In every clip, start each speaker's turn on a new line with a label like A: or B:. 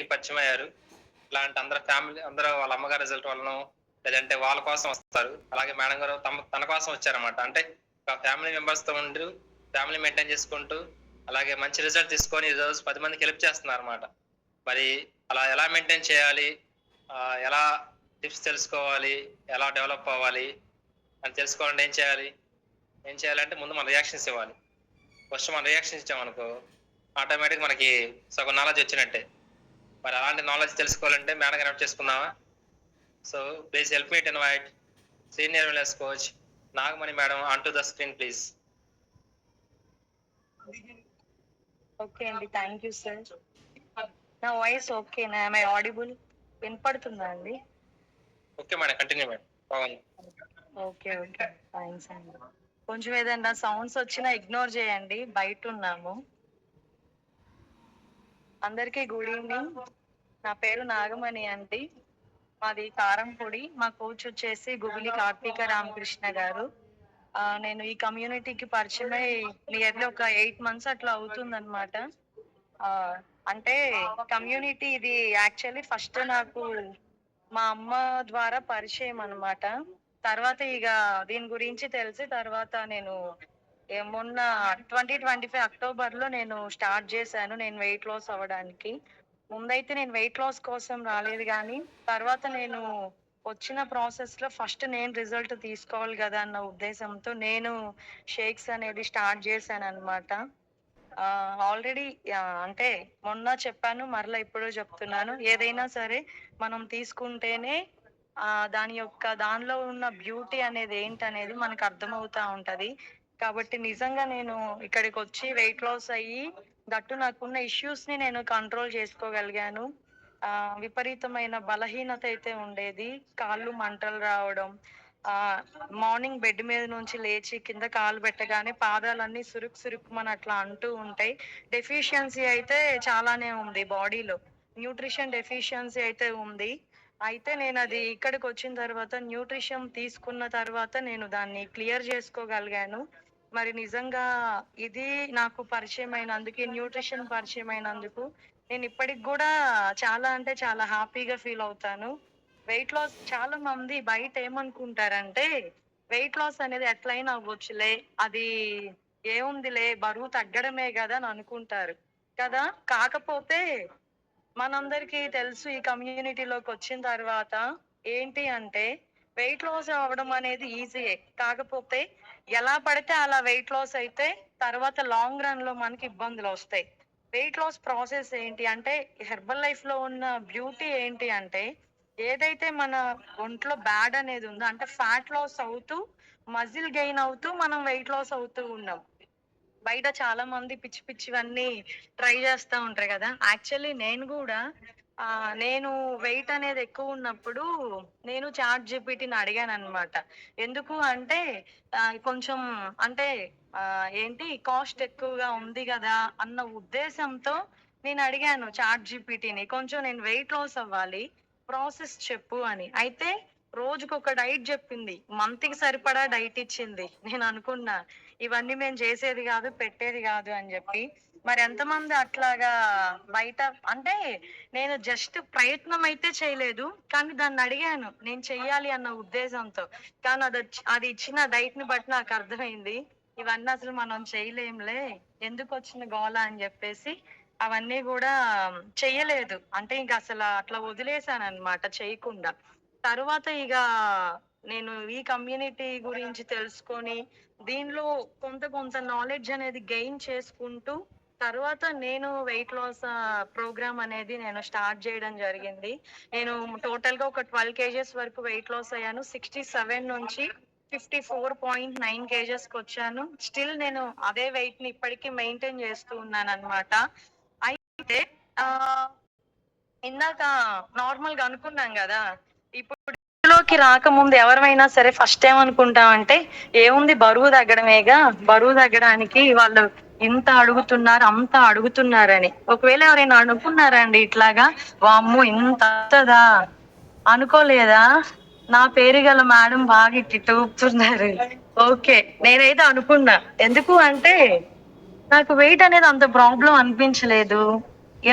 A: కమ్యూనిటీకి పరిచయం అయ్యారు. ఇలాంటి అందరూ వాళ్ళ అమ్మగారి రిజల్ట్ వలన లేదంటే వాళ్ళ కోసం వస్తారు. అలాగే మేడం గారు తన కోసం వచ్చారన్నమాట. అంటే ఫ్యామిలీ మెంబర్స్ తో ఉంటూ ఫ్యామిలీ మెయింటైన్ చేసుకుంటూ అలాగే మంచి రిజల్ట్ తీసుకొని ఈ రోజు 10 మందికి హెల్ప్ చేస్తున్నారు అన్నమాట. మరి అలా ఎలా మెయింటైన్ చేయాలి, ఎలా టిప్స్ తెలుసుకోవాలి, ఎలా డెవలప్ అవ్వాలి అని తెలుసుకోవాలంటే ఏం చేయాలంటే ముందు మనం రియాక్షన్స్ ఇవ్వాలి. ఫస్ట్ మనం రియాక్షన్స్ ఇచ్చామనుకో ఆటోమేటిక్ మనకి సగం నాలెడ్జ్ వచ్చినట్టే. మరి అలాంటి నాలెడ్జ్ తెలుసుకోవాలంటే మేడం కనెక్ట్ చేసుకుందామా? So please help me to invite senior wellness coach Nagamani madam on to the screen please.
B: Okay అండి, థ్యాంక్ యూ సార్. నా వాయిస్ ఓకేనా? am I audible? వినపడుతుందా అండి?
A: Okay madam, continue madam.
B: Okay okay, thanks అండి. కొంచెం ఏదైనా sounds వచ్చినా ignore చేయండి, బయట ఉన్నాము. అందరికీ గుడ్ ఈవినింగ్. నా పేరు నాగమణి అండి, మాది కారంపొడి. మా కోచ్ వచ్చేసి గుబిలి కార్తీక రామకృష్ణ గారు. నేను ఈ కమ్యూనిటీకి పరిచయమై నియర్లీ ఒక 8 months అట్లా అవుతుంది అనమాట. అంటే కమ్యూనిటీ ఇది యాక్చువల్లీ ఫస్ట్ నాకు మా అమ్మ ద్వారా పరిచయం అనమాట. తర్వాత ఇక దీని గురించి తెలిసి తర్వాత నేను మొన్న 2025 అక్టోబర్ లో నేను స్టార్ట్ చేశాను నేను వెయిట్ లాస్ అవ్వడానికి. ముందైతే నేను వెయిట్ లాస్ కోసం రాలేదు, కానీ తర్వాత నేను వచ్చిన ప్రాసెస్ లో ఫస్ట్ నేను రిజల్ట్ తీసుకోవాలి కదా అన్న ఉద్దేశంతో నేను షేక్స్ అనేది స్టార్ట్ చేశాను అనమాట. ఆల్రెడీ అంటే మొన్న చెప్పాను, మరలా ఇప్పుడు చెప్తున్నాను, ఏదైనా సరే మనం తీసుకుంటేనే దానిలో ఉన్న బ్యూటీ అనేది ఏంటనేది మనకు అర్థమవుతా ఉంటది. కాబట్టి నిజంగా నేను ఇక్కడికి వచ్చి వెయిట్ లాస్ అయ్యి దట్టు నాకున్న ఇష్యూస్ ని నేను కంట్రోల్ చేసుకోగలిగాను. విపరీతమైన బలహీనత అయితే ఉండేది, కాళ్ళు మంటలు రావడం, మార్నింగ్ బెడ్ మీద నుంచి లేచి కింద కాలు పెట్టగానే పాదాలన్నీ సురుక్కుమని అట్లా అంటూ ఉంటాయి. డెఫిషియన్సీ అయితే చాలానే ఉంది బాడీలో, న్యూట్రిషన్ డెఫిషియన్సీ అయితే ఉంది. అయితే నేను అది ఇక్కడికి వచ్చిన తర్వాత న్యూట్రిషన్ తీసుకున్న తర్వాత నేను దాన్ని క్లియర్ చేసుకోగలిగాను. మరి నిజంగా ఇది నాకు పరిచయం అయినందుకు, న్యూట్రిషన్ పరిచయం అయినందుకు నేను ఇప్పటికి కూడా చాలా అంటే చాలా హ్యాపీగా ఫీల్ అవుతాను. వెయిట్ లాస్ చాలా మంది బయట ఏమనుకుంటారంటే వెయిట్ లాస్ అనేది ఎట్లయినా అవ్వచ్చులే, అది ఏముందిలే, బరువు తగ్గడమే కదా అని అనుకుంటారు కదా. కాకపోతే మనందరికీ తెలుసు ఈ కమ్యూనిటీలోకి వచ్చిన తర్వాత ఏంటి అంటే వెయిట్ లాస్ అవ్వడం అనేది ఈజీయే, కాకపోతే ఎలా పడితే అలా వెయిట్ లాస్ అయితే తర్వాత లాంగ్ రన్ లో మనకి ఇబ్బందులు వస్తాయి. వెయిట్ లాస్ ప్రాసెస్ ఏంటి అంటే హెర్బల్ లైఫ్ లో ఉన్న బ్యూటీ ఏంటి అంటే ఏదైతే మన ఒంట్లో బ్యాడ్ అనేది ఉందో, అంటే ఫ్యాట్ లాస్ అవుతూ మజిల్ గెయిన్ అవుతూ మనం వెయిట్ లాస్ అవుతూ ఉన్నాం. బయట చాలా మంది పిచ్చి పిచ్చివన్నీ ట్రై చేస్తూ ఉంటారు కదా. యాక్చువల్లీ నేను కూడా నేను వెయిట్ అనేది ఎక్కువ ఉన్నప్పుడు నేను చాట్ జీపీటీని అడిగాను అనమాట. ఎందుకు అంటే కొంచెం అంటే ఏంటి కాస్ట్ ఎక్కువగా ఉంది కదా అన్న ఉద్దేశంతో నేను అడిగాను చాట్ జీపీటీని, కొంచెం నేను వెయిట్ లాస్ అవ్వాలి, ప్రాసెస్ చెప్పు అని. అయితే రోజుకొక డైట్ చెప్పింది, మంత్ కి సరిపడా డైట్ ఇచ్చింది. నేను అనుకున్నా ఇవన్నీ మేము చేసేది కాదు, పెట్టేది కాదు అని చెప్పి. మరి ఎంతమంది అట్లాగా బయట, అంటే నేను జస్ట్ ప్రయత్నం అయితే చేయలేదు, కానీ దాన్ని అడిగాను నేను చెయ్యాలి అన్న ఉద్దేశంతో. కానీ అది ఇచ్చిన డైట్ ని బట్టి నాకు అర్థమైంది ఇవన్నీ అసలు మనం చేయలేంలే, ఎందుకు వచ్చిన గోల అని చెప్పేసి అవన్నీ కూడా చెయ్యలేదు. అంటే ఇంకా అసలు అట్లా వదిలేసాను అనమాట చేయకుండా. తరువాత ఇక నేను ఈ కమ్యూనిటీ గురించి తెలుసుకొని దీనిలో కొంత నాలెడ్జ్ అనేది గెయిన్ చేసుకుంటూ తర్వాత నేను వెయిట్ లాస్ ప్రోగ్రామ్ అనేది నేను స్టార్ట్ చేయడం జరిగింది. నేను టోటల్ గా ఒక 12 kgs వరకు వెయిట్ లాస్ అయ్యాను. 67 నుంచి 54.9 kgs కి వచ్చాను. స్టిల్ నేను అదే వెయిట్ ని ఇప్పటికీ మెయింటైన్ చేస్తూ ఉన్నాను అనమాట. అయితే ఇందాక నార్మల్ గా అనుకున్నాం కదా, ఇప్పుడు లోకి రాకముందు ఎవరైనా సరే ఫస్ట్ ఏమనుకుంటామంటే ఏముంది బరువు తగ్గడమేగా, బరువు తగ్గడానికి వాళ్ళు ఇంత అడుగుతున్నారు అంత అడుగుతున్నారని. ఒకవేళ ఎవరైనా అనుకున్నారండి ఇట్లాగా, వామ్మో ఇంత అవుతుందా అనుకోలేదా? నా పేరు గల మేడం బాగా ఇట్టి ఊపుతున్నారు. ఓకే, నేనైతే అనుకున్నా, ఎందుకు అంటే నాకు వెయిట్ అనేది అంత ప్రాబ్లం అనిపించలేదు.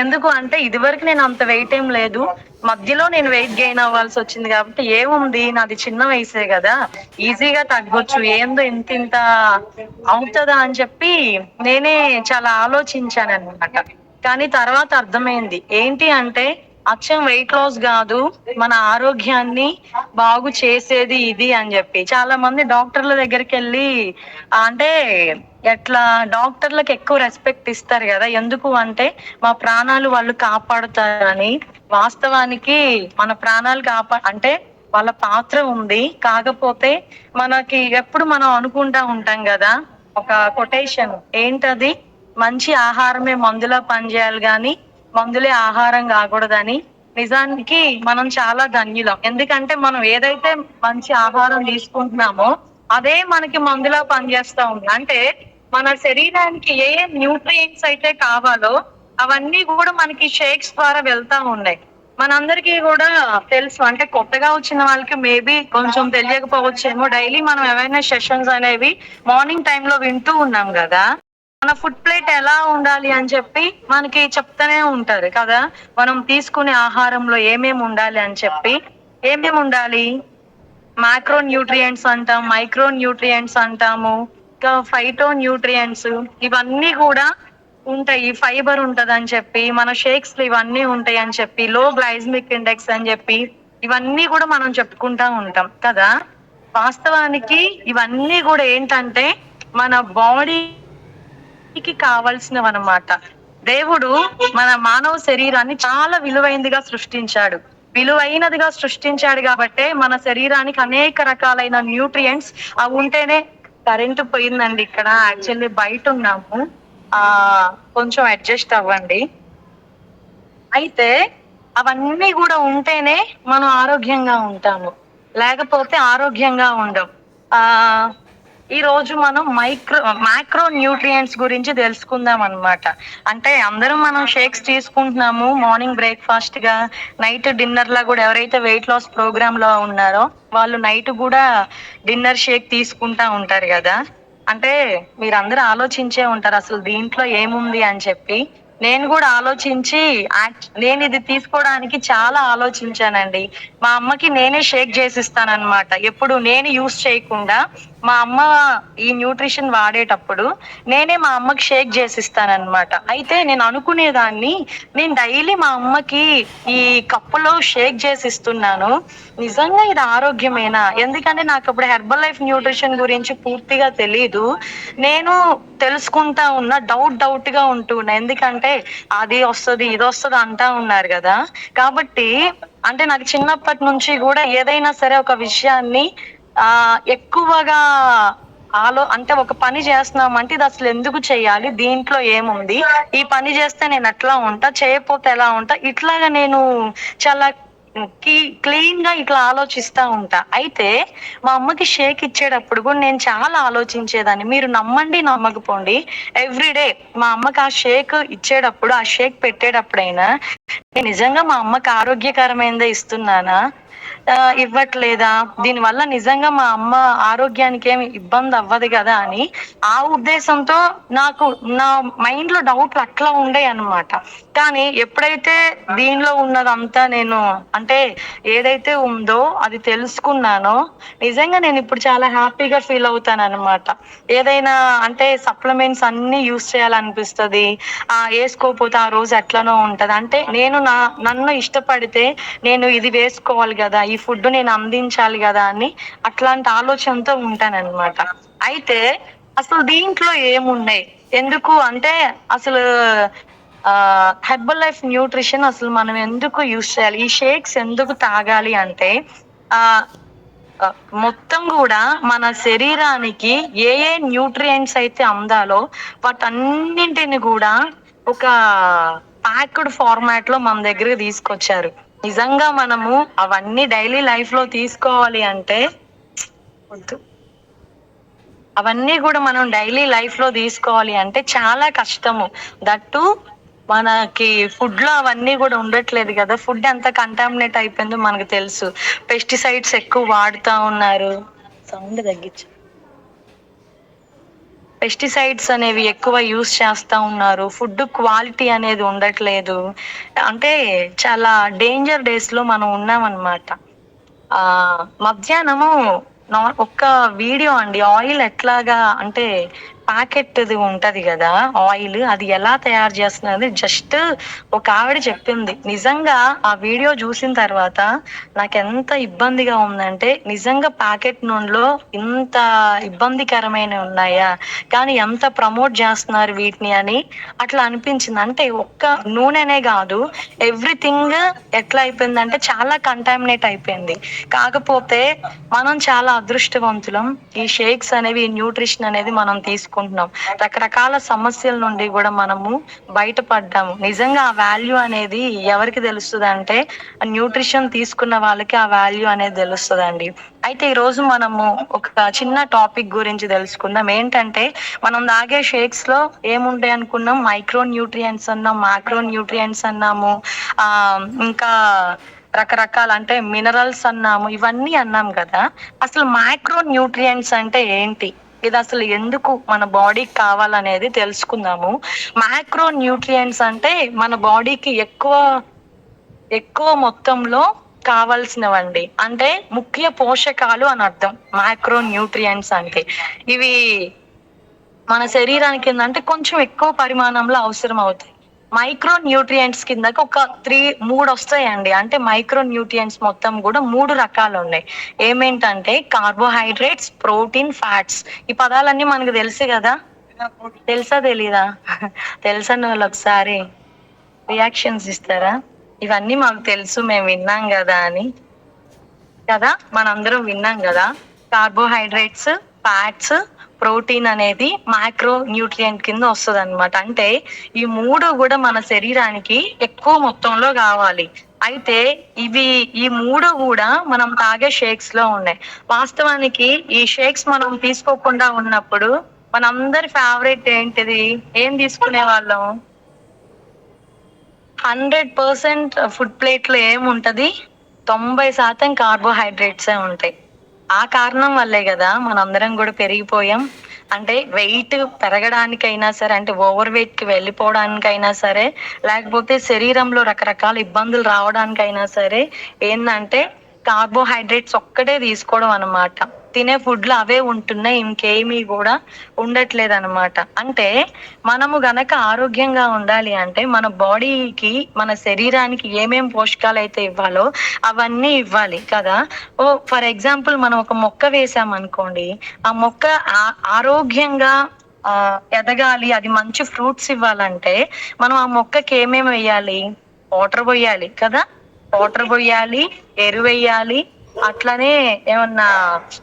B: ఎందుకు అంటే ఇదివరకు నేను అంత వెయిట్ ఏం లేదు. మధ్యలో నేను వెయిట్ గెయిన్ అవ్వాల్సి వచ్చింది కాబట్టి ఏముంది నాది చిన్న వయసే కదా, ఈజీగా తగ్గొచ్చు, ఏందో ఇంత అవుతుందా అని చెప్పి నేనే చాలా ఆలోచించానన్నమాట. కానీ తర్వాత అర్థమైంది ఏంటి అంటే అచ్చం వెయిట్ లాస్ కాదు, మన ఆరోగ్యాన్ని బాగు చేసేది ఇది అని చెప్పి. చాలా మంది డాక్టర్ల దగ్గరికి వెళ్ళి అంటే ఎట్లా డాక్టర్లకు ఎక్కువ రెస్పెక్ట్ ఇస్తారు కదా, ఎందుకు అంటే మా ప్రాణాలు వాళ్ళు కాపాడుతారని. వాస్తవానికి మన ప్రాణాలు అంటే వాళ్ళ పాత్ర ఉంది. కాకపోతే మనకి ఎప్పుడు మనం అనుకుంటా ఉంటాం కదా ఒక కొటేషన్, ఏంటది, మంచి ఆహారమే మందులా పనిచేయాలి గాని మందులే ఆహారం కాకూడదని. నిజానికి మనం చాలా ధన్యులం, ఎందుకంటే మనం ఏదైతే మంచి ఆహారం తీసుకుంటున్నామో అదే మనకి మందులా పనిచేస్తా ఉంది. అంటే మన శరీరానికి ఏ ఏ న్యూట్రియంట్స్ అయితే కావాలో అవన్నీ కూడా మనకి షేక్స్ ద్వారా వెళ్తా ఉన్నాయి. మనందరికీ కూడా తెలుసు, అంటే కొత్తగా వచ్చిన వాళ్ళకి మేబీ కొంచెం తెలియకపోవచ్చేమో. డైలీ మనం అవేర్నెస్ సెషన్స్ అనేవి మార్నింగ్ టైమ్ లో వింటూ ఉన్నాం కదా. మన ఫుడ్ ప్లేట్ ఎలా ఉండాలి అని చెప్పి మనకి చెప్తానే ఉంటారు కదా. మనం తీసుకునే ఆహారంలో ఏమేమి ఉండాలి అని చెప్పి. ఏమేమి ఉండాలి, మాక్రో న్యూట్రియంట్స్ అంటాం, మైక్రో న్యూట్రియంట్స్ అంటాము, ఇంకా ఫైటో న్యూట్రియంట్స్, ఇవన్నీ కూడా ఉంటాయి. ఫైబర్ ఉంటది అని చెప్పి, మన షేక్స్ లో ఇవన్నీ ఉంటాయి అని చెప్పి, లో గ్లైసమిక్ ఇండెక్స్ అని చెప్పి ఇవన్నీ కూడా మనం చెప్పుకుంటా ఉంటాం కదా. వాస్తవానికి ఇవన్నీ కూడా ఏంటంటే మన బాడీకి కావలసినవన్నమాట. దేవుడు మన మానవ శరీరాన్ని చాలా విలువైనదిగా సృష్టించాడు కాబట్టే మన శరీరానికి అనేక రకాలైన న్యూట్రియంట్స్ అవి ఉంటేనే. కరెంటు పోయిందండి, ఇక్కడ యాక్చువల్లీ బయట ఉన్నాము, ఆ కొంచెం అడ్జస్ట్ అవ్వండి. అయితే అవన్నీ కూడా ఉంటేనే మనం ఆరోగ్యంగా ఉంటాము, లేకపోతే ఆరోగ్యంగా ఉండం. ఆ ఈ రోజు మనం మాక్రో న్యూట్రియంట్స్ గురించి తెలుసుకుందాం అన్నమాట. అంటే అందరం మనం షేక్స్ తీసుకుంటున్నాము మార్నింగ్ బ్రేక్ఫాస్ట్ గా, నైట్ డిన్నర్ లా కూడా. ఎవరైతే వెయిట్ లాస్ ప్రోగ్రామ్ లో ఉన్నారో వాళ్ళు నైట్ కూడా డిన్నర్ షేక్ తీసుకుంటా ఉంటారు కదా. అంటే మీరందరూ ఆలోచించే ఉంటారు అసలు దీంట్లో ఏముంది అని చెప్పి. నేను కూడా ఆలోచించి నేను ఇది తీసుకోవడానికి చాలా ఆలోచించానండి. మా అమ్మకి నేనే షేక్ చేసిస్తానన్నమాట. ఎప్పుడు నేను యూస్ చేయకుండా మా అమ్మ ఈ న్యూట్రిషన్ వాడేటప్పుడు నేనే మా అమ్మకి షేక్ చేసిస్తానన్నమాట. అయితే నేను అనుకునేదాన్ని, నేను డైలీ మా అమ్మకి ఈ కప్పులో షేక్ చేసి ఇస్తున్నాను, నిజంగా ఇది ఆరోగ్యమేనా? ఎందుకంటే నాకు అప్పుడు హెర్బల్ లైఫ్ న్యూట్రిషన్ గురించి పూర్తిగా తెలీదు. నేను తెలుసుకుంటా ఉన్నా, డౌట్ గా ఉంటున్నా. ఎందుకంటే అది వస్తుంది ఇది వస్తుంది అంటా ఉన్నారు కదా. కాబట్టి అంటే నాకు చిన్నప్పటి నుంచి కూడా ఏదైనా సరే ఒక విషయాన్ని ఎక్కువగా అంటే ఒక పని చేస్తున్నాం అంటే ఇది అసలు ఎందుకు చెయ్యాలి, దీంట్లో ఏముంది, ఈ పని చేస్తే నేను ఎట్లా ఉంటా, చేయకపోతే ఎలా ఉంటా, ఇట్లాగా నేను చాలా క్లీన్ గా ఇట్లా ఆలోచిస్తా ఉంటా. అయితే మా అమ్మకి షేక్ ఇచ్చేటప్పుడు కూడా నేను చాలా ఆలోచించేదాన్ని. మీరు నమ్మండి నమ్మకపోండి, ఎవ్రీడే మా అమ్మకి ఆ షేక్ ఇచ్చేటప్పుడు, ఆ షేక్ పెట్టేటప్పుడైనా నేను నిజంగా మా అమ్మకి ఆరోగ్యకరమైనదే ఇస్తున్నానా, ఇవ్వట్లేదా, దీని వల్ల నిజంగా మా అమ్మ ఆరోగ్యానికి ఏమి ఇబ్బంది అవ్వదు కదా అని ఆ ఉద్దేశంతో నాకు నా మైండ్ లో డౌట్లు అట్లా ఉండే అన్నమాట. కానీ ఎప్పుడైతే దీనిలో ఉన్నదంతా నేను అంటే ఏదైతే ఉందో అది తెలుసుకున్నానో, నిజంగా నేను ఇప్పుడు చాలా హ్యాపీగా ఫీల్ అవుతాను అనమాట. ఏదైనా అంటే సప్లిమెంట్స్ అన్ని యూస్ చేయాలనిపిస్తది, వేసుకోపోతే ఆ రోజు ఎట్లనో ఉంటది. అంటే నేను నన్ను ఇష్టపడితే నేను ఇది వేసుకోవాలి కదా, ఈ ఫుడ్ నేను అందించాలి కదా అని అట్లాంటి ఆలోచనతో ఉంటానన్నమాట. అయితే అసలు దీంట్లో ఏమున్నాయి, ఎందుకు అంటే అసలు హెర్బల్ లైఫ్ న్యూట్రిషన్ అసలు మనం ఎందుకు యూస్ చేయాలి, ఈ షేక్స్ ఎందుకు తాగాలి అంటే ఆ మొత్తం కూడా మన శరీరానికి ఏ ఏ న్యూట్రియంట్స్ అయితే అందాలో వాటన్నింటిని కూడా ఒక ప్యాక్డ్ ఫార్మాట్ లో మన దగ్గర తీసుకొచ్చారు. నిజంగా మనము అవన్నీ డైలీ లైఫ్ లో తీసుకోవాలి అంటే వద్దు, అవన్నీ కూడా మనం డైలీ లైఫ్ లో తీసుకోవాలి అంటే చాలా కష్టము. దట్టు మనకి ఫుడ్ లో అవన్నీ కూడా ఉండట్లేదు కదా. ఫుడ్ ఎంత కంటామినేట్ అయిపోయిందో మనకు తెలుసు. పెస్టిసైడ్స్ ఎక్కువ వాడుతా ఉన్నారు. సౌండ్ తగ్గించు. పెస్టిసైడ్స్ అనేవి ఎక్కువ యూస్ చేస్తా ఉన్నారు. ఫుడ్ క్వాలిటీ అనేది ఉండట్లేదు. అంటే చాలా డేంజర్ డేస్ లో మనం ఉన్నామన్నమాట. మధ్యాహ్నము ఒక్క వీడియో అండి. ఆయిల్ ఎట్లాగా అంటే ప్యాకెట్‌ది ఉంటది గదా! ఆయిల్ అది ఎలా తయారు చేస్తున్నారని జస్ట్ ఒక ఆవిడ చెప్పింది. నిజంగా ఆ వీడియో చూసిన తర్వాత నాకెంత ఇబ్బందిగా ఉందంటే, నిజంగా ప్యాకెట్ నూనెలో ఇంత ఇబ్బందికరమైనవి ఉన్నాయా? కానీ ఎంత ప్రమోట్ చేస్తున్నారు వీటిని అని అట్లా అనిపించింది. అంటే ఒక్క నూనెనే గాదు, ఎవ్రీథింగ్ ఎట్లా అయిపోయిందంటే చాలా కంటామినేట్ అయిపోయింది. కాకపోతే మనం చాలా అదృష్టవంతులం. ఈ షేక్స్ అనేవి, ఈ న్యూట్రిషన్ అనేది మనం తీసుకుంటున్నాం. రకరకాల సమస్యల నుండి గూడా మనము బయటపడ్డాము. నిజంగా ఆ వాల్యూ అనేది ఎవరికి తెలుస్తదంటే, న్యూట్రిషన్ తీసుకున్న వాళ్ళకి ఆ వాల్యూ అనేది తెలుస్తదండి. అయితే ఈరోజు మనము ఒక చిన్న టాపిక్ గురించి తెలుసుకుందాం. ఏంటంటే, మనం తాగే షేక్స్ లో ఏముంటాయి అనుకున్నాం? మైక్రో న్యూట్రియంట్స్ అన్నాం, మాక్రో న్యూట్రియంట్స్ అన్నాము. ఇంకా రకరకాల అంటే మినరల్స్ అన్నాము. ఇవన్నీ అన్నాం కదా! అసలు మైక్రో న్యూట్రియంట్స్ అంటే ఏంటి? ఇది అసలు ఎందుకు మన బాడీకి కావాలనేది తెలుసుకుందాము. మైక్రో న్యూట్రియంట్స్ అంటే మన బాడీకి ఎక్కువ మొత్తంలో కావాల్సినవండి. అంటే ముఖ్య పోషకాలు అని అర్థం మైక్రో న్యూట్రియంట్స్ అంటే. ఇవి మన శరీరానికి ఏందంటే కొంచెం ఎక్కువ పరిమాణంలో అవసరం అవుతాయి. మైక్రో న్యూట్రియంట్స్ కిందకి ఒక 3 వస్తాయండి. అంటే మైక్రో న్యూట్రియంట్స్ మొత్తం గూడా 3 రకాలున్నాయి. ఏమేంటంటే కార్బోహైడ్రేట్స్, ప్రోటీన్, ఫ్యాట్స్. ఈ పదాలన్నీ మనకు తెలుసు గదా! తెలుసా? తెలీదా? తెలుసన్నోళ్ళు ఒకసారి రియాక్షన్స్ ఇస్తారా? ఇవన్నీ మాకు తెలుసు, మేము విన్నాం గదా అని. కదా! మనందరం విన్నాం గదా! కార్బోహైడ్రేట్స్, ఫ్యాట్స్, ప్రోటీన్ అనేది మైక్రో న్యూట్రియంట్ కింద వస్తదనమాట. అంటే ఈ 3 గూడా మన శరీరానికి ఎక్కువ మొత్తంలో గావాలి. అయితే ఈ 3 గూడా మనం తాగే షేక్స్ లో ఉన్నాయి. వాస్తవానికి ఈ షేక్స్ మనం తీసుకోకుండా ఉన్నప్పుడు మనందరి ఫేవరెట్ ఏంటిది? ఏం తీసుకునేవాళ్ళం? 100% ఫుడ్ ప్లేట్‌లో ఏముంటది? 90% కార్బోహైడ్రేట్సే ఉంటాయి. ఆ కారణం వల్లే గదా మనందరం గూడా పెరిగిపోయాం. అంటే వెయిట్ పెరగడానికైనా సరే, అంటే ఓవర్ వెయిట్‌కి వెళ్ళిపోవడానికైనా సరే, లేకపోతే శరీరంలో రకరకాల ఇబ్బందులు రావడానికైనా సరే, ఏందంటే కార్బోహైడ్రేట్స్ ఒక్కటే తీసుకోవడం అన్నమాట. తినే ఫుడ్‌లో అవే ఉంటున్నాయి. ఇంకేమీ గూడా ఉండట్లేదన్నమాట. అంటే మనము గనక ఆరోగ్యంగా ఉండాలి అంటే మన బాడీకి, మన శరీరానికి ఏమేం పోషకాలైతే ఇవ్వాలో అవన్నీ ఇవ్వాలి కదా! ఫర్ ఎగ్జాంపుల్ మనం ఒక మొక్క వేసామనుకోండి, ఆ మొక్క ఆరోగ్యంగా ఎదగాలి, అది మంచి ఫ్రూట్స్ ఇవ్వాలంటే మనం ఆ మొక్కకి ఏమేమి వెయ్యాలి? వాటర్ పొయ్యాలి కదా! వాటర్ పొయ్యాలి, ఎరువెయ్యాలి, అట్లనే ఏమన్నా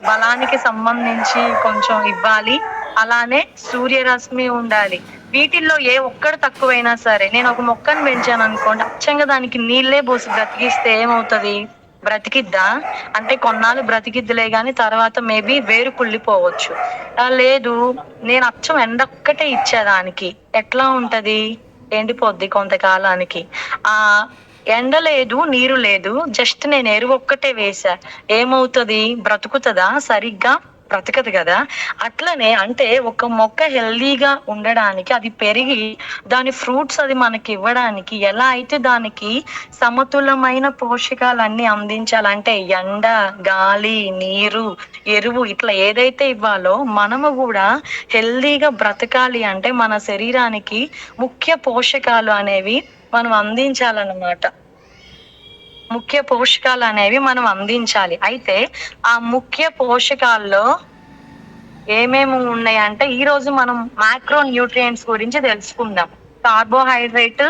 B: బలానికి సంబంధించి కొంచెం ఇవ్వాలి. అలానే సూర్యరశ్మి ఉండాలి. వీటిల్లో ఏ ఒక్కటి తక్కువైనా సరే, నేను ఒక మొక్కను పెంచాననుకోండి, అచ్చంగా దానికి నీళ్ళే పోసి బ్రతికిస్తే ఏమవుతది? బ్రతికిద్దా? అంటే కొన్నాళ్ళు బ్రతికిద్దిలే గానీ తర్వాత మేబీ వేరు కుళ్ళిపోవచ్చు. లేదు, నేను అచ్చం ఎండొక్కటే ఇచ్చా దానికి, ఎట్లా ఉంటది? ఎండిపోద్ది కొంతకాలానికి. ఆహ్, ఎండ లేదు, నీరు లేదు. జస్ట్ నేను ఎరువొక్కటే వేశా. ఏమవుతది? బ్రతుకుతదా సరిగ్గా? బ్రతకదు గదా! అట్లనే అంటే ఒక మొక్క హెల్తీగా ఉండడానికి, అది పెరిగి దాని ఫ్రూట్స్ అది మనకివ్వడానికి ఎలా అయితే దానికి సమతులమైన పోషకాలన్నీ అందించాలంటే ఎండ, గాలి, నీరు, ఎరువు ఇట్లా ఏదైతే ఇవ్వాలో మనము గూడా హెల్తీగా బ్రతకాలి అంటే మన శరీరానికి ముఖ్య పోషకాలు అనేవి మనం అందించాలన్నమాట. ముఖ్య పోషకాలనేవి మనం అందించాలి. అయితే ఆ ముఖ్య పోషకాల్లో ఏమేమి ఉన్నాయంటే ఈరోజు మనం మాక్రో న్యూట్రియంట్స్ గురించి తెలుసుకుందాం. కార్బోహైడ్రేట్,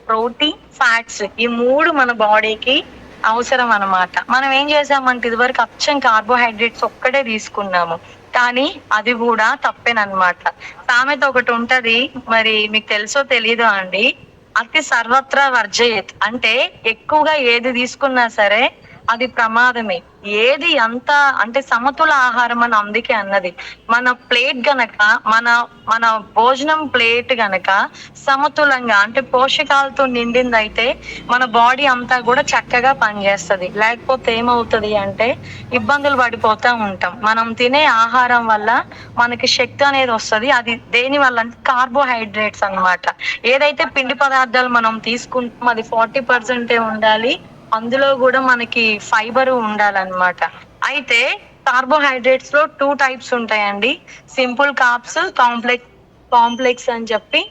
B: ప్రోటీన్, ఫ్యాట్స్ ఈ 3 మన బాడీకి అవసరం అన్నమాట. మనం ఏం చేసామంటే ఇదివరకు అచ్చం కార్బోహైడ్రేట్స్ ఒక్కటే తీసుకున్నాము. కానీ అది గూడా తప్పేనన్నమాట. సామెత ఒకటి ఉంటది, మరి మీకు తెలుసో తెలీదో అండి. అతి సర్వత్రా వర్జయేత్. అంటే ఎక్కువగా ఏది తీసుకున్నా సరే అది ప్రమాదమే. ఏది అంత అంటే సమతుల ఆహారం అని అందుకే అన్నది. మన ప్లేట్ గనక మన మన భోజనం ప్లేట్ గనక సమతులంగా అంటే పోషకాలతో నిండిందయితే మన బాడీ అంతా కూడా చక్కగా పనిచేస్తది. లేకపోతే ఏమవుతది అంటే ఇబ్బందులు పడిపోతా ఉంటాం. మనం తినే ఆహారం వల్ల మనకి శక్తి అనేది వస్తది. అది దేని వల్ల అంటే కార్బోహైడ్రేట్స్ అన్నమాట. ఏదైతే పిండి పదార్థాలు మనం తీసుకుంటామో అది 40% ఉండాలి. అందులో కూడా మనకి ఫైబర్ ఉండాలన్నమాట. అయితే కార్బోహైడ్రేట్స్ లో 2 టైప్స్ ఉంటాయండి. సింపుల్ కార్బ్స్, కాంప్లెక్స్ అని చెప్పి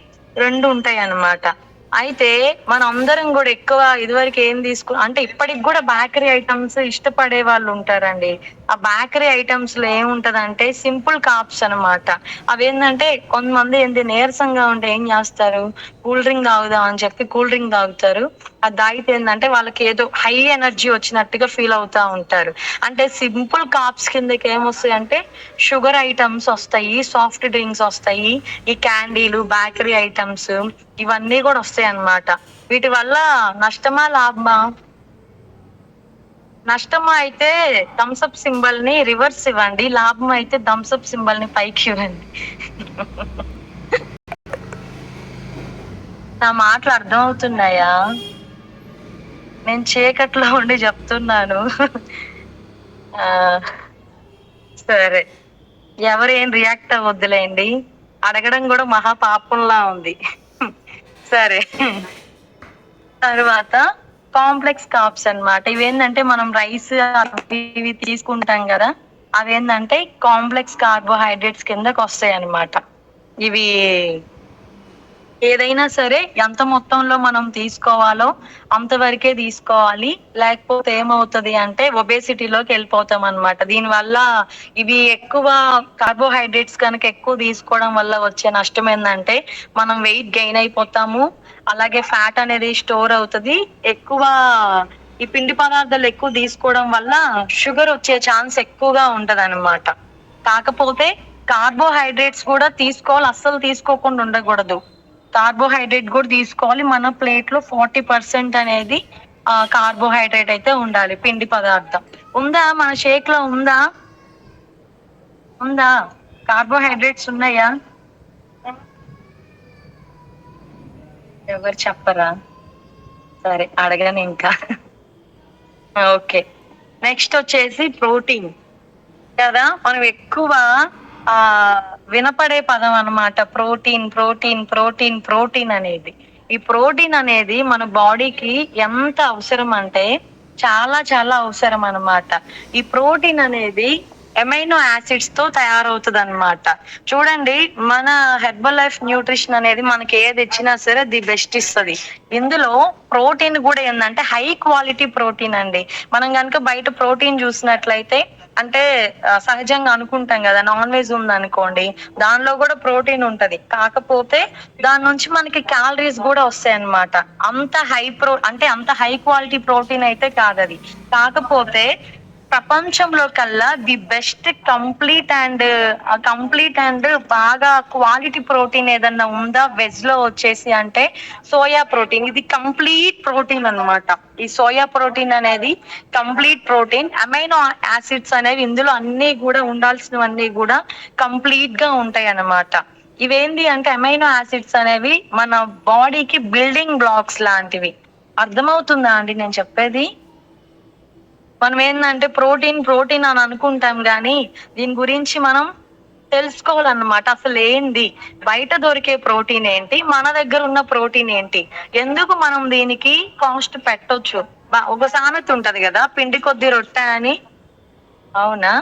B: 2 ఉంటాయన్నమాట. అయితే మనం అందరం కూడా ఎక్కువ ఇదివరకు ఏం అంటే ఇప్పటికి కూడా బేకరీ ఐటమ్స్ ఇష్టపడే వాళ్ళు ఉంటారండి. ఆ బేకరీ ఐటమ్స్ లో ఏముంటదంటే సింపుల్ కార్బ్స్ అన్నమాట. అవేంటంటే కొంతమంది ఏంటి నీరసంగా ఉంటే ఏం చేస్తారు, కూల్ డ్రింక్ తాగుదాం అని చెప్పి కూల్ డ్రింక్ తాగుతారు. అది తాగితే ఏంటంటే వాళ్ళకి ఏదో హై ఎనర్జీ వచ్చినట్టుగా ఫీల్ అవుతా ఉంటారు. అంటే సింపుల్ కార్బ్స్ కిందకి ఏమొస్తాయి అంటే షుగర్ ఐటమ్స్ వస్తాయి, సాఫ్ట్ డ్రింక్స్ వస్తాయి, ఈ క్యాండీలు, బేకరీ ఐటమ్స్ ఇవన్నీ కూడా వస్తాయి అన్నమాట. వీటి వల్ల నష్టమా లాభమా? నష్టమా అయితే థమ్స్ అప్ సింబల్ ని రివర్స్ ఇవ్వండి, లాభం అయితే థమ్స్ అప్ సింబల్ ని పైకి ఇవ్వండి. నా మాటలు అర్థం అవుతున్నాయా? నేను చీకట్లో ఉండి చెప్తున్నాను. ఆ సరే, ఎవరేం రియాక్ట్ అవ్వద్దులేండి. అడగడం కూడా మహా పాపంలా ఉంది. సరే, తర్వాత కాంప్లెక్స్ కార్బ్స్ అన్నమాట. ఇవేంటంటే మనం రైస్ ఇవి తీసుకుంటాం కదా, అవేంటంటే కాంప్లెక్స్ కార్బోహైడ్రేట్స్ కిందకి వస్తాయి అన్నమాట. ఇవి ఏదైనా సరే ఎంత మొత్తంలో మనం తీసుకోవాలో అంతవరకే తీసుకోవాలి. లేకపోతే ఏమవుతది అంటే ఒబేసిటీలోకి వెళ్ళిపోతాం అన్నమాట. దీని వల్ల ఇవి ఎక్కువ కార్బోహైడ్రేట్స్ కనుక ఎక్కువ తీసుకోవడం వల్ల వచ్చే నష్టం ఏంటంటే మనం వెయిట్ గెయిన్ అయిపోతాము. అలాగే ఫ్యాట్ అనేది స్టోర్ అవుతది. ఎక్కువ ఈ పిండి పదార్థాలు ఎక్కువ తీసుకోవడం వల్ల షుగర్ వచ్చే ఛాన్స్ ఎక్కువగా ఉంటదన్నమాట. కాకపోతే కార్బోహైడ్రేట్స్ కూడా తీసుకోవాలి, అస్సలు తీసుకోకుండా ఉండకూడదు. కార్బోహైడ్రేట్ కూడా తీసుకోవాలి. మన ప్లేట్ లో 40% అనేది కార్బోహైడ్రేట్ అయితే ఉండాలి. పిండి పదార్థం ఉందా మన షేక్ లో? ఉందా కార్బోహైడ్రేట్స్ ఉన్నాయా? ఎవరు చెప్పరా? సరే, అడగను ఇంకా. ఓకే, నెక్స్ట్ వచ్చేసి ప్రోటీన్ కదా. మనం ఎక్కువ ఆ వినపడే పదం అన్నమాట ప్రోటీన్ ప్రోటీన్ ప్రోటీన్ ప్రోటీన్ అనేది. ఈ ప్రోటీన్ అనేది మన బాడీకి ఎంత అవసరం అంటే చాలా చాలా అవసరం అన్నమాట. ఈ ప్రోటీన్ అనేది ఎమైనో యాసిడ్స్ తో తయారవుతుంది అన్నమాట. చూడండి, మన హెర్బల్ లైఫ్ న్యూట్రిషన్ అనేది మనకి ఏది ఇచ్చినా సరే ది బెస్ట్ ఇస్తది. ఇందులో ప్రోటీన్ కూడా ఏంటంటే హై క్వాలిటీ ప్రోటీన్ అండి. మనం కనుక బయట ప్రోటీన్ చూసినట్లయితే అంటే సహజంగా అనుకుంటాం కదా, నాన్ వెజ్ ఉంది అనుకోండి, దానిలో కూడా ప్రోటీన్ ఉంటది. కాకపోతే దాని నుంచి మనకి క్యాలరీస్ కూడా వస్తాయి అన్నమాట. అంత హై క్వాలిటీ ప్రోటీన్ అయితే కాదు అది. కాకపోతే ప్రపంచంలో కల్లా ది బెస్ట్ కంప్లీట్ అండ్ బాగా క్వాలిటీ ప్రోటీన్ ఏదన్నా ఉందా వెజ్ లో వచ్చేసి అంటే సోయా ప్రోటీన్. ఇది కంప్లీట్ ప్రోటీన్ అన్నమాట. ఈ సోయా ప్రోటీన్ అనేది కంప్లీట్ ప్రోటీన్. అమైనో యాసిడ్స్ అనేవి ఇందులో అన్ని కూడా ఉండాల్సినవన్నీ కూడా కంప్లీట్ గా ఉంటాయి అన్నమాట. ఇవేంటి అంటే అమైనో యాసిడ్స్ అనేవి మన బాడీకి బిల్డింగ్ బ్లాక్స్ లాంటివి. అర్థమవుతుందా అండి నేను చెప్పేది? మనం ఏంటంటే ప్రోటీన్ ప్రోటీన్ అని అనుకుంటాం గాని దీని గురించి మనం తెలుసుకోవాలన్నమాట. అసలు ఏంది బయట దొరికే ప్రోటీన్ ఏంటి, మన దగ్గర ఉన్న ప్రోటీన్ ఏంటి, ఎందుకు మనం దీనికి కాస్ట్ పెట్టొచ్చు. ఒక సామెత ఉంటది కదా, పిండి కొద్ది రొట్టె అని. అవునా?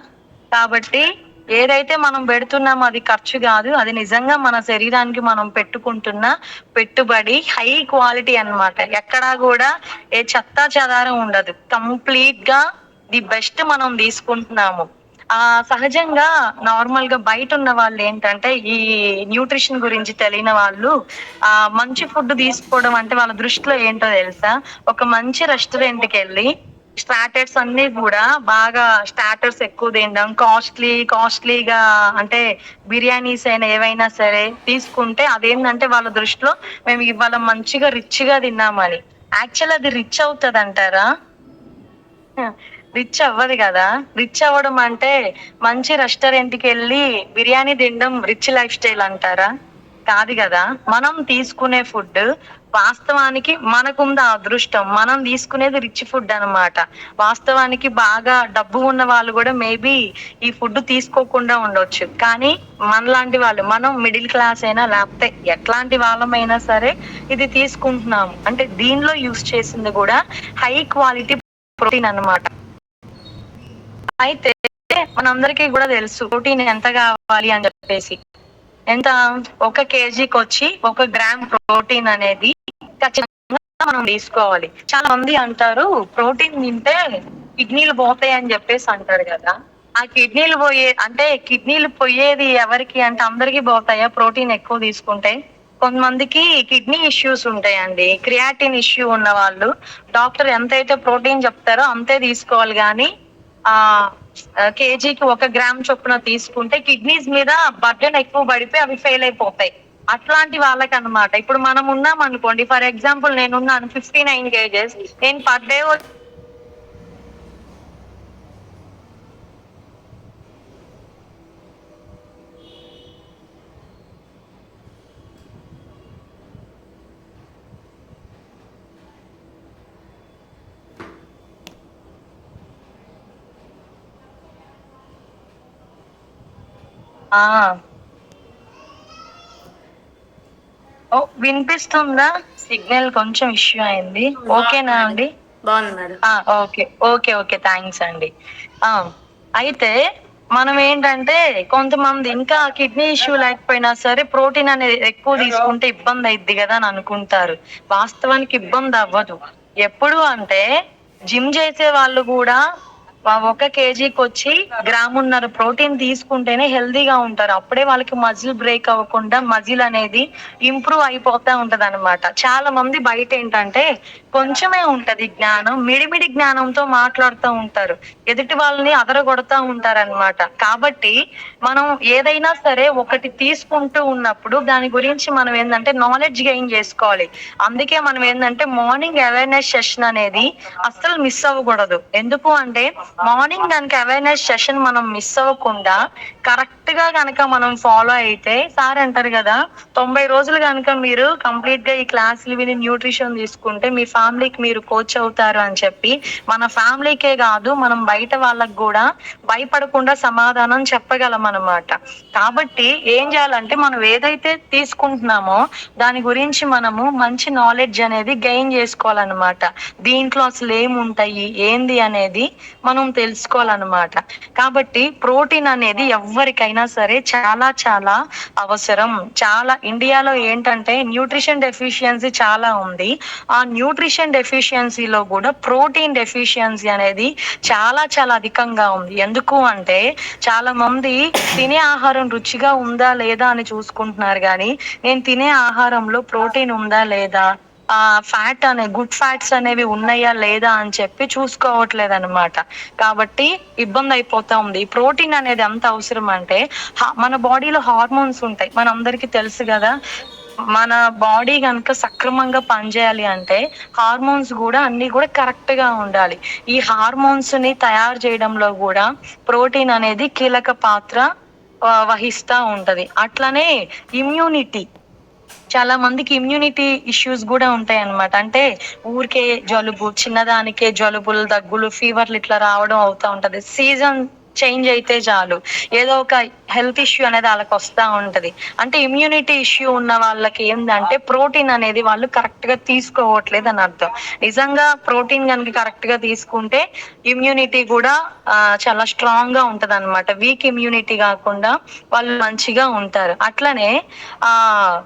B: కాబట్టి ఏదైతే మనం పెడుతున్నామో అది ఖర్చు కాదు, అది నిజంగా మన శరీరానికి మనం పెట్టుకుంటున్న పెట్టుబడి. హై క్వాలిటీ అన్నమాట. ఎక్కడా కూడా ఏ చెత్తా చెదారం ఉండదు. కంప్లీట్ గా ది బెస్ట్ మనం తీసుకుంటున్నాము. సహజంగా నార్మల్ గా బయట ఉన్న వాళ్ళు ఏంటంటే ఈ న్యూట్రిషన్ గురించి తెలియని వాళ్ళు మంచి ఫుడ్ తీసుకోవడం అంటే వాళ్ళ దృష్టిలో ఏంటో తెలుసా, ఒక మంచి రెస్టారెంట్ కి వెళ్ళి స్టార్టర్స్ అన్ని కూడా బాగా స్టార్టర్స్ ఎక్కువ తినడం, కాస్ట్లీగా అంటే బిర్యానీస్ అయినా ఏవైనా సరే తీసుకుంటే అదేంటంటే వాళ్ళ దృష్టిలో మేము ఇవాళ మంచిగా రిచ్ గా తిన్నామని. యాక్చువల్ అది రిచ్ అవుతుంది అంటారా? రిచ్ అవ్వదు కదా. రిచ్ అవ్వడం అంటే మంచి రెస్టారెంట్‌కి వెళ్ళి బిర్యానీ తినడం రిచ్ లైఫ్ స్టైల్ అంటారా? కాదు గదా. మనం తీసుకునే ఫుడ్ వాస్తవానికి మనకుంది ఆ అదృష్టం. మనం తీసుకునేది రిచ్ ఫుడ్ అన్నమాట. వాస్తవానికి బాగా డబ్బు ఉన్న వాళ్ళు గూడా మేబీ ఈ ఫుడ్ తీసుకోకుండా ఉండొచ్చు. కానీ మనలాంటి వాళ్ళు, మనం మిడిల్ క్లాస్ అయినా లేకపోతే ఎట్లాంటి వాళ్ళమైనా సరే ఇది తీసుకుంటున్నాము. అంటే దీనిలో యూజ్ చేసింది గూడా హై క్వాలిటీ ప్రోటీన్ అన్నమాట. అయితే మనందరికీ గూడా తెలుసు ప్రోటీన్ ఎంత గావాలి అని చెప్పేసి. ఎంత? 1 కేజీకొచ్చి 1 గ్రామ్ ప్రోటీన్ అనేది ఖచ్చితంగా మనం తీసుకోవాలి. చాలా మంది అంటారు ప్రోటీన్ తింటే కిడ్నీలు పోతాయి అని చెప్పేసి అంటారు కదా. ఆ కిడ్నీలు పోయేది ఎవరికి అంటే అందరికి పోతాయా ప్రోటీన్ ఎక్కువ తీసుకుంటే? కొంతమందికి కిడ్నీ ఇష్యూస్ ఉంటాయండి. క్రియాటిన్ ఇష్యూ ఉన్న వాళ్ళు డాక్టర్ ఎంతైతే ప్రోటీన్ చెప్తారో అంతే తీసుకోవాలి గానీ ఆ కేజీకి 1 గ్రామ్ చొప్పున తీసుకుంటే కిడ్నీస్ మీద బర్డెన్ ఎక్కువ పడిపోయి అవి ఫెయిల్ అయిపోతాయి. అట్లాంటి వాళ్ళకన్నమాట. ఇప్పుడు మనం ఉన్నాం అనుకోండి, ఫర్ ఎగ్జాంపుల్ నేనున్నాను 59 కేజెస్. నేను పర్ డే ఆ! వినిపిస్తుందా? సిగ్నల్ కొంచెం ఇష్యూ అయింది. ఓకేనా అండి?
C: బాగుంది మేడం.
B: ఓకే. ఓకే. థాంక్స్ అండి. ఆ! అయితే మనం ఏంటంటే కొంతమంది ఇంకా కిడ్నీ ఇష్యూ లేకపోయినా సరే ప్రోటీన్ అనేది ఎక్కువ తీసుకుంటే ఇబ్బందయిద్ది గదా అని అనుకుంటారు. వాస్తవానికి ఇబ్బందవ్వదు. ఎప్పుడు అంటే జిమ్ జేసే వాళ్ళు గూడా 1 కేజీకొచ్చి గ్రామున్నర ప్రోటీన్ తీసుకుంటేనే హెల్తీగా ఉంటారు. అప్పుడే వాళ్ళకి మజిల్ బ్రేక్ అవ్వకుండా మజిల్ అనేది ఇంప్రూవ్ అయిపోతా ఉంటదనమాట. చాలా మంది బయటేంటంటే కొంచెమే ఉంటది జ్ఞానం. మిడిమిడి జ్ఞానంతో మాట్లాడుతా ఉంటారు. ఎదుటి వాళ్ళని అదరగొడతా ఉంటారనమాట. కాబట్టి మనం ఏదైనా సరే ఒకటి తీసుకుంటూ ఉన్నప్పుడు దాని గురించి మనం ఏందంటే నాలెడ్జ్ గెయిన్ జేసుకోవాలి. అందుకే మనం ఏందంటే మార్నింగ్ అవేర్‌నెస్ సెషన్ అనేది అస్సలు మిస్ అవ్వకూడదు. ఎందుకు అంటే మార్నింగ్ గనక అవేర్‌నెస్ సెషన్ మనం మిస్ అవ్వకుండా కరెక్ట్‌గా గనక మనం ఫాలో అయితే సార్ అంటారు గదా! 90 రోజులు గనక మీరు కంప్లీట్‌గా ఈ క్లాసులు విని న్యూట్రిషన్ తీసుకుంటే మీ ఫ్యామిలీకి మీరు కోచ్ అవుతారు అని చెప్పి మన ఫ్యామిలీకే గాదు మనం బయట వాళ్ళకి గూడా భయపడకుండా సమాధానం చెప్పగలమనమాట. కాబట్టి ఏం జేయాలంటే మనం ఏదైతే తీసుకుంటున్నామో దాని గురించి మనము మంచి నాలెడ్జ్ అనేది గెయిన్ జేసుకోవాలనమాట. దీంట్లో అసలేముంటాయి? ఏంది అనేది మనం తెలుసుకోవాలనమాట. కాబట్టి ప్రోటీన్ అనేది ఎవ్వరికైనా సరే చాలా చాలా అవసరం. చాలా ఇండియాలో ఏంటంటే న్యూట్రిషన్ డెఫిషియన్సీ చాలా ఉంది. ఆ న్యూట్రిషన్ డెఫిషియన్సీలో గూడా ప్రోటీన్ డెఫిషియన్సీ అనేది చాలా చాలా అధికంగా ఉంది. ఎందుకు అంటే చాలా మంది తినే ఆహారం రుచిగా ఉందా లేదా అని చూసుకుంటున్నారు గానీ, నేను తినే ఆహారంలో ప్రోటీన్ ఉందా లేదా? గుడ్ ఫ్యాట్స్ అనేవి ఉన్నాయా లేదా అని చెప్పి చూసుకోవట్లేదనమాట. కాబట్టి ఇబ్బందయిపోతా ఉంది. ఈ ప్రోటీన్ అనేది ఎంత అవసరం అంటే మన బాడీలో హార్మోన్స్ ఉంటాయి. మనందరికీ తెలుసు గదా! మన బాడీ గనక సక్రమంగా పనిచేయాలి అంటే హార్మోన్స్ గూడా అన్నీ గూడా కరెక్ట్‌గా ఉండాలి. ఈ హార్మోన్స్‌ని తయారు చేయడంలో గూడా ప్రోటీన్ అనేది కీలక పాత్ర వహిస్తా ఉంటది. అట్లనే ఇమ్యూనిటీ చాలా మందికి ఇమ్యూనిటీ ఇష్యూస్ గూడా ఉంటాయన్నమాట. అంటే ఊరికే జలుబు, చిన్నదానికే జలుబులు, దగ్గులు, ఫీవర్‌లు ఇట్లా రావడం అవుతా ఉంటది. సీజన్ చేంజ్ అయితే చాలు ఏదో ఒక హెల్త్ ఇష్యూ అనేది ఆళ్ళకొస్తా ఉంటది. అంటే ఇమ్యూనిటీ ఇష్యూ ఉన్న వాళ్ళకి ఏందంటే ప్రోటీన్ అనేది వాళ్ళు కరెక్ట్‌గా తీసుకోవట్లేదని అర్థం. నిజంగా ప్రోటీన్ గనుక కరెక్ట్‌గా తీసుకుంటే ఇమ్యూనిటీ గూడా చాలా స్ట్రాంగ్‌గా ఉంటదన్నమాట. వీక్ ఇమ్యూనిటీ గాకుండా వాళ్ళు మంచిగా ఉంటారు. అట్లనే ఆహ్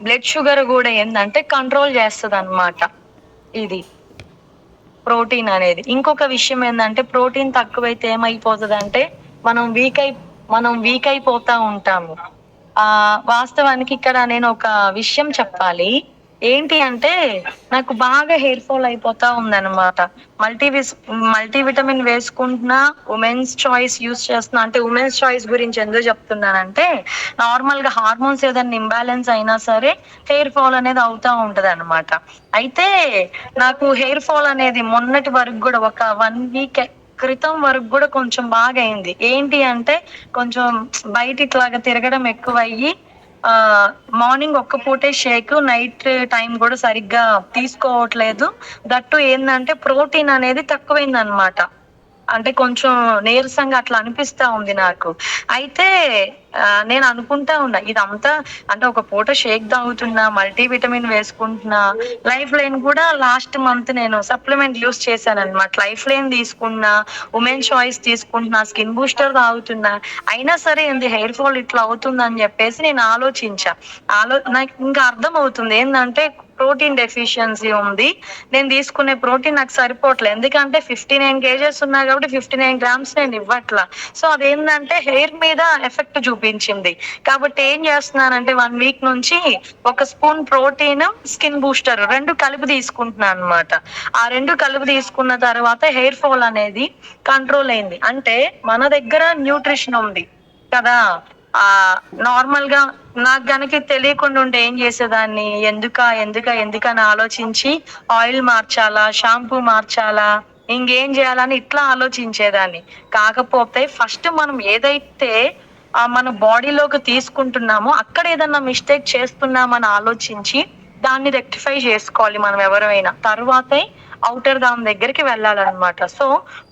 B: బ్లడ్ షుగర్ గూడా ఏందంటే కంట్రోల్ చేస్తదనమాట ఇది ప్రోటీన్ అనేది. ఇంకొక విషయం ఏందంటే ప్రోటీన్ తక్కువైతే ఏమైపోతదంటే మనం వీక్ అయి మనం వీక్ అయిపోతా ఉంటాము. వాస్తవానికి ఇక్కడ నేను ఒక విషయం చెప్పాలి. ఏంటి అంటే నాకు బాగా హెయిర్ ఫాల్ అయిపోతా ఉందన్నమాట. మల్టీవిటమిన్ వేసుకుంటున్నా, ఉమెన్స్ చాయిస్ యూజ్ చేస్తున్నా. అంటే ఉమెన్స్ చాయిస్ గురించి ఎందుకు చెప్తున్నానంటే నార్మల్‌గా హార్మోన్స్ ఏదన్నా ఇంబాలెన్స్ అయినా సరే హెయిర్ ఫాల్ అనేది అవుతా ఉంటదన్నమాట. అయితే నాకు హెయిర్ ఫాల్ అనేది మొన్నటి వరకు గూడా ఒక 1 వీక్ క్రితం వరకు గూడా కొంచెం బాగయింది. ఏంటి అంటే కొంచెం బయట ఇట్లాగా తిరగడం ఎక్కువయ్యి మార్నింగ్ ఒక్క పూటే షేక్, నైట్ టైమ్ గూడా సరిగ్గా తీసుకోవట్లేదు. దట్ టూ ఏందంటే ప్రోటీన్ అనేది తక్కువైందనమాట. అంటే కొంచెం నీరసంగా అట్లా అనిపిస్తా ఉంది నాకు. అయితే నేను అనుకుంటా ఉన్నా ఇదంతా అంటే ఒక పూట షేక్ తాగుతున్నా, మల్టీవిటమిన్ వేసుకుంటున్నా. లైఫ్ లైన్ కూడా లాస్ట్ మంత్ నేను సప్లిమెంట్ యూజ్ చేశాననమాట. లైఫ్ లైన్ తీసుకున్నా, ఉమెన్ చాయిస్ తీసుకుంటున్నా, స్కిన్ బూస్టర్ తాగుతున్నా. అయినా సరే ఏంది హెయిర్ ఫాల్ ఇట్లా అవుతుందని చెప్పేసి నేను ఆలోచించా. నాకు ఇంకా అర్థమవుతుంది. ఏందంటే ప్రోటీన్ డెఫిషియన్సీ ఉంది. నేను తీసుకునే ప్రోటీన్ నాకు సరిపోవట్లే. ఎందుకంటే 59 కేజెస్ ఉన్నా కాబట్టి 59 గ్రామ్స్ నేను ఇవ్వట్లా. సో అదేందంటే హెయిర్ మీద ఎఫెక్ట్ చూపించింది. కాబట్టి ఏం చేస్తున్నానంటే 1 వీక్ నుంచి ఒక స్పూన్ ప్రోటీన్, స్కిన్ బూస్టర్ 2 కలిపి తీసుకుంటున్నాను అన్నమాట. ఆ 2 కలిపి తీసుకున్న తర్వాత హెయిర్ ఫాల్ అనేది కంట్రోల్ అయింది. అంటే మన దగ్గర న్యూట్రిషన్ ఉంది కదా! ఆహ్, నార్మల్‌గా నాకు గనక తెలియకుండా ఉంటే ఏం చేసేదాన్ని? ఎందుకని ఆలోచించి ఆయిల్ మార్చాలా? షాంపూ మార్చాలా? ఇంకేం చేయాలని ఇట్లా ఆలోచించేదాన్ని. కాకపోతే ఫస్ట్ మనం ఏదైతే మన బాడీలోకి తీసుకుంటున్నామో అక్కడ ఏదన్నా మిస్టేక్ చేస్తున్నామని ఆలోచించి దాన్ని రెక్టిఫై చేసుకోవాలి మనం ఎవరైనా. తరువాతే ఔటర్ దాని దగ్గరికి వెళ్ళాలన్నమాట. సో,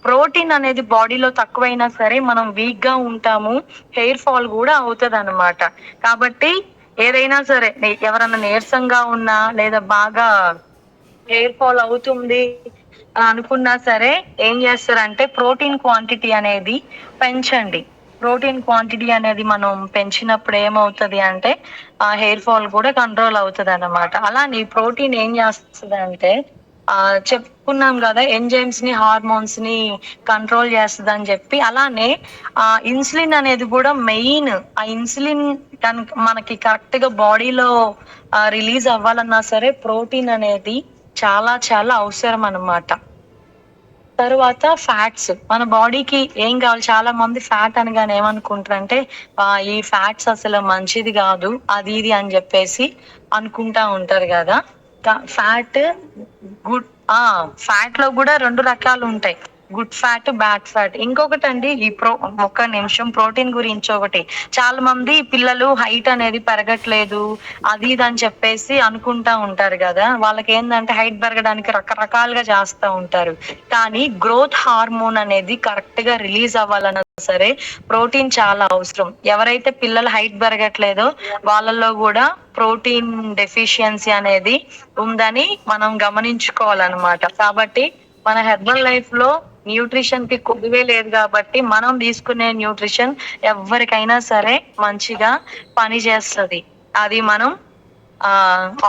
B: ప్రోటీన్ అనేది బాడీలో తక్కువైనా సరే మనం వీక్‌గా ఉంటాము. హెయిర్ ఫాల్ గూడా అవుతదనమాట. కాబట్టి ఏదైనా సరే ఎవరన్నా నీరసంగా ఉన్నా లేదా బాగా హెయిర్ ఫాల్ అవుతుంది అనుకున్నా సరే ఏం చేస్తారంటే ప్రోటీన్ క్వాంటిటీ అనేది పెంచండి. ప్రోటీన్ క్వాంటిటీ అనేది మనం పెంచినప్పుడు ఏమవుతది అంటే హెయిర్ ఫాల్ కూడా కంట్రోల్ అవుతదనమాట. అలానే ప్రోటీన్ ఏం చేస్తదంటే చెప్పుకున్నాం గదా! ఎంజైమ్స్‌ని, హార్మోన్స్‌ని కంట్రోల్ చేస్తదని జెప్పి. అలానే ఇన్సులిన్ అనేది గూడా మెయిన్. ఆ ఇన్సులిన్ కనుక మనకి కరెక్ట్‌గా బాడీలో రిలీజ్ అవ్వాలన్నా సరే ప్రోటీన్ అనేది చాలా చాలా అవసరం అన్నమాట. తరువాత ఫ్యాట్స్. మన బాడీకి ఏం కావాలి చాలా మంది ఫ్యాట్ అనగానే ఏమనుకుంటారంటే ఈ ఫ్యాట్స్ అసలు మంచిది గాదు. అది ఇది అని జెప్పేసి అనుకుంటా ఉంటారు గదా! ఫ్యాట్ గుడ్ ఆ! ఫ్యాట్‌లో గూడా 2 రకాలుంటాయి. Good fat, bad fat. ఇంకొకటండి ఒక్క నిమిషం ప్రోటీన్ గురించి ఒకటి. చాలా మంది పిల్లలు హైట్ అనేది పెరగట్లేదు. అది ఇది అని చెప్పేసి అనుకుంటా ఉంటారు గదా! వాళ్ళకేందంటే హైట్ పెరగడానికి రకరకాలుగా చేస్తా ఉంటారు. కానీ గ్రోత్ హార్మోన్ అనేది కరెక్ట్‌గా రిలీజ్ అవ్వాలన్నా సరే ప్రోటీన్ చాలా అవసరం. ఎవరైతే పిల్లలు హైట్ పెరగట్లేదో వాళ్ళలో గూడా ప్రోటీన్ డెఫిషియన్సీ అనేది ఉందని మనం గమనించుకోవాలనమాట. కాబట్టి మన హెర్బల్ లైఫ్‌లో న్యూట్రిషన్‌కి కొదువే లేదు గాబట్టి, మనం తీసుకునే న్యూట్రిషన్ ఎవ్వరికైనా సరే మంచిగా పనిచేస్తది. అది మనం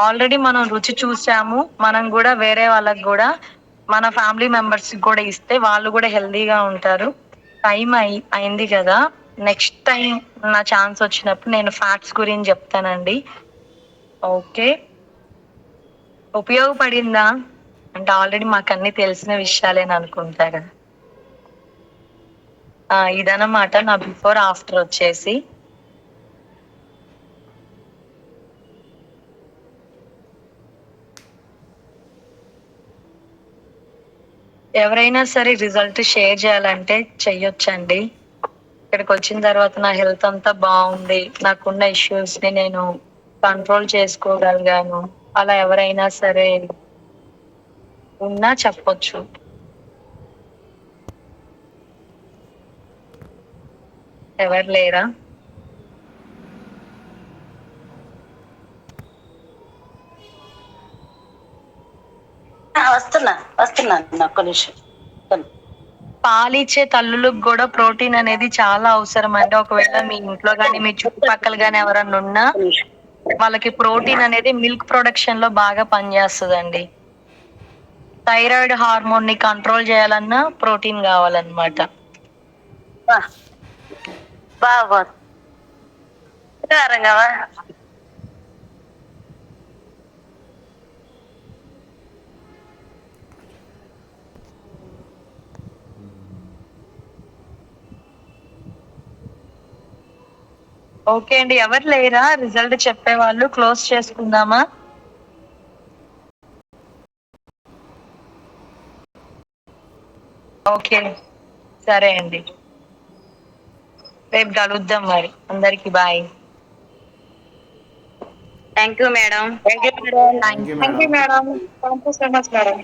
B: ఆల్రెడీ మనం రుచి చూసాము. మనం గూడా వేరే వాళ్ళకి గూడా మన ఫ్యామిలీ మెంబర్స్‌కి గూడా ఇస్తే వాళ్ళు గూడా హెల్తీగా ఉంటారు. టైం అయింది గదా! నెక్స్ట్ టైమ్ నా ఛాన్స్ వచ్చినప్పుడు నేను ఫ్యాట్స్ గురించి జెప్తానండి. ఓకే. ఉపయోగపడిందా? అంటే ఆల్రెడీ మాకన్నీ తెలిసిన విషయాలేననుకుంటా గదా! ఇదనమాట నా బిఫోర్, ఆఫ్టర్ వచ్చేసి. ఎవరైనా సరే రిజల్ట్ షేర్ జేయాలంటే చెయ్యొచ్చండి. ఇక్కడికొచ్చిన తర్వాత నా హెల్త్ అంతా బావుంది. నాకున్న ఇష్యూస్‌ని నేను కంట్రోల్ చేసుకోగలిగాను. అలా ఎవరైనా సరే ఉన్నా చెప్పొచ్చు. ఎవరు లేరా?
C: వస్తున్నాను ఒక్క నిమిషం.
B: పాలిచ్చే తల్లులకు గూడా ప్రోటీన్ అనేది చాలా అవసరం అండి. ఒకవేళ మీ ఇంట్లో గాని, మీ చుట్టుపక్కల గాని ఎవరన్నా ఉన్నా
C: ఒక్క నిమిషం.
B: వాళ్ళకి ప్రోటీన్ అనేది మిల్క్ ప్రొడక్షన్‌లో బాగా పనిచేస్తదండి. థైరాయిడ్ హార్మోన్‌ని కంట్రోల్ చేయాలన్నా ప్రోటీన్ గావాలన్నమాట.
C: బా బాగా కావా
B: ఓకే అండి, ఎవరు లేరా రిజల్ట్ చెప్పేవాళ్ళు? క్లోజ్ చేసుకుందామా? ఓకే, సరే అండి, రేపు కలుద్దాం మరి. అందరికి bye.
C: Thank you madam.
B: Thank you madam.
D: Thank you
B: thank you
D: madam.
B: Madam. Thank you so much madam.